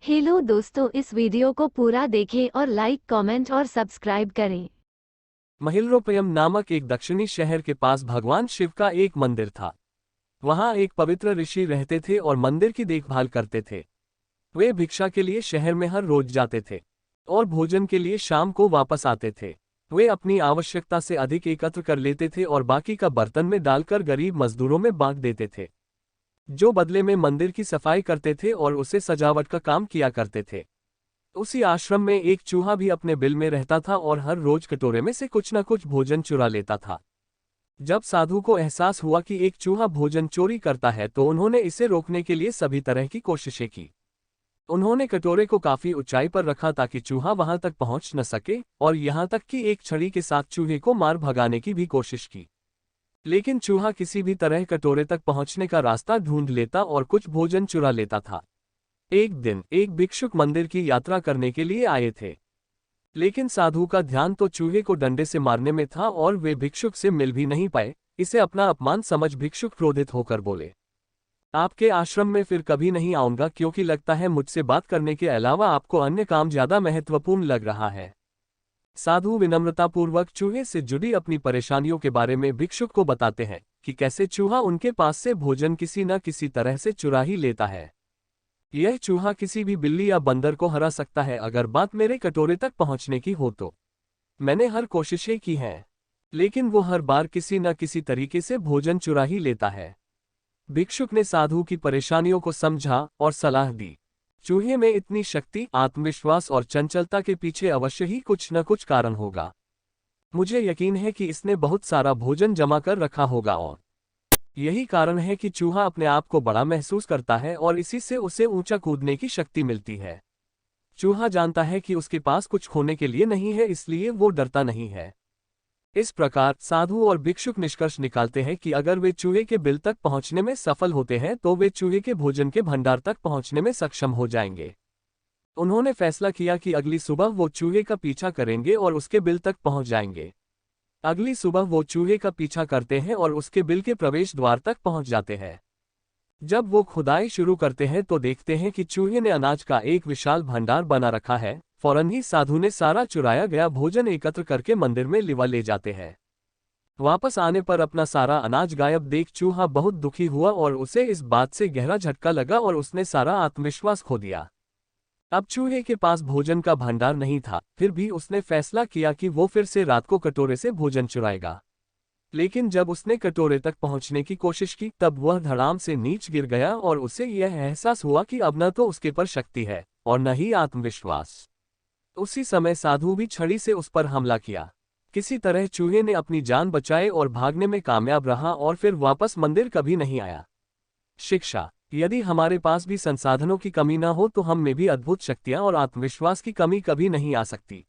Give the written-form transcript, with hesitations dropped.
Hello दोस्तों, इस video को पूरा देखें और लाइक, कमेंट और सब्सक्राइब करें। महिल्रोपयम नामक एक दक्षिणी शहर के पास भगवान शिव का एक मंदिर था। वहां एक पवित्र ऋषि रहते थे और मंदिर की देखभाल करते थे। वे भिक्षा के लिए शहर में हर रोज जाते थे और भोजन के लिए शाम को वापस आते थे। वे अपनी आवश्यकता से अधिक एकत्र कर लेते थे और बाकी का बर्तन में डालकर गरीब मजदूरों में बांट देते थे, जो बदले में मंदिर की सफाई करते थे और उसे सजावट का काम किया करते थे। उसी आश्रम में एक चूहा भी अपने बिल में रहता था और हर रोज कटोरे में से कुछ न कुछ भोजन चुरा लेता था। जब साधु को एहसास हुआ कि एक चूहा भोजन चोरी करता है तो उन्होंने इसे रोकने के लिए सभी तरह की कोशिशें की। उन्होंने कटोरे को काफी ऊंचाई पर रखा ताकि चूहा वहां तक पहुंच न सके, और यहां तक कि एक छड़ी के साथ चूहे को मार भगाने की भी कोशिश की। लेकिन चूहा किसी भी तरह कटोरे तक पहुंचने का रास्ता ढूंढ लेता और कुछ भोजन चुरा लेता था। एक दिन एक भिक्षुक मंदिर की यात्रा करने के लिए आए थे, लेकिन साधु का ध्यान तो चूहे को डंडे से मारने में था और वे भिक्षुक से मिल भी नहीं पाए। इसे अपना अपमान समझ भिक्षुक क्रोधित होकर बोले, आपके आश्रम में फिर कभी नहीं आऊंगा, क्योंकि लगता है मुझसे बात करने के अलावा आपको अन्य काम ज्यादा महत्वपूर्ण लग रहा है। साधु विनम्रतापूर्वक चूहे से जुड़ी अपनी परेशानियों के बारे में भिक्षुक को बताते हैं कि कैसे चूहा उनके पास से भोजन किसी न किसी तरह से चुरा ही लेता है। यह चूहा किसी भी बिल्ली या बंदर को हरा सकता है अगर बात मेरे कटोरे तक पहुंचने की हो तो। मैंने हर कोशिशें की हैं, लेकिन वो हर बार किसी न किसी तरीके से भोजन चुरा ही लेता है। भिक्षुक ने साधु की परेशानियों को समझा और सलाह दी, चूहे में इतनी शक्ति, आत्मविश्वास और चंचलता के पीछे अवश्य ही कुछ न कुछ कारण होगा। मुझे यकीन है कि इसने बहुत सारा भोजन जमा कर रखा होगा और यही कारण है कि चूहा अपने आप को बड़ा महसूस करता है और इसी से उसे ऊंचा कूदने की शक्ति मिलती है। चूहा जानता है कि उसके पास कुछ खोने के लिए नहीं है, इसलिए वो डरता नहीं है। इस प्रकार साधु और भिक्षुक निष्कर्ष निकालते हैं कि अगर वे चूहे के बिल तक पहुंचने में सफल होते हैं तो वे चूहे के भोजन के भंडार तक पहुंचने में सक्षम हो जाएंगे। उन्होंने फैसला किया कि अगली सुबह वो चूहे का पीछा करेंगे और उसके बिल तक पहुंच जाएंगे। अगली सुबह वो चूहे का पीछा करते हैं और उसके बिल के प्रवेश द्वार तक पहुंच जाते हैं। जब वो खुदाई शुरू करते हैं तो देखते हैं कि चूहे ने अनाज का एक विशाल भंडार बना रखा है। फौरन ही साधु ने सारा चुराया गया भोजन एकत्र करके मंदिर में ले जाते हैं। वापस आने पर अपना सारा अनाज गायब देख चूहा बहुत दुखी हुआ और उसे इस बात से गहरा झटका लगा और उसने सारा आत्मविश्वास खो दिया। अब चूहे के पास भोजन का भंडार नहीं था, फिर भी उसने फैसला किया कि वो फिर से रात को कटोरे से भोजन चुराएगा। लेकिन जब उसने कटोरे तक पहुंचने की कोशिश की तब वह धड़ाम से नीचे गिर गया और उसे यह एहसास हुआ कि अब न तो उसके पर शक्ति है और न ही आत्मविश्वास। उसी समय साधु भी छड़ी से उस पर हमला किया। किसी तरह चूहे ने अपनी जान बचाई और भागने में कामयाब रहा और फिर वापस मंदिर कभी नहीं आया। शिक्षा: यदि हमारे पास भी संसाधनों की कमी न हो तो हम में भी अद्भुत शक्तियां और आत्मविश्वास की कमी कभी नहीं आ सकती।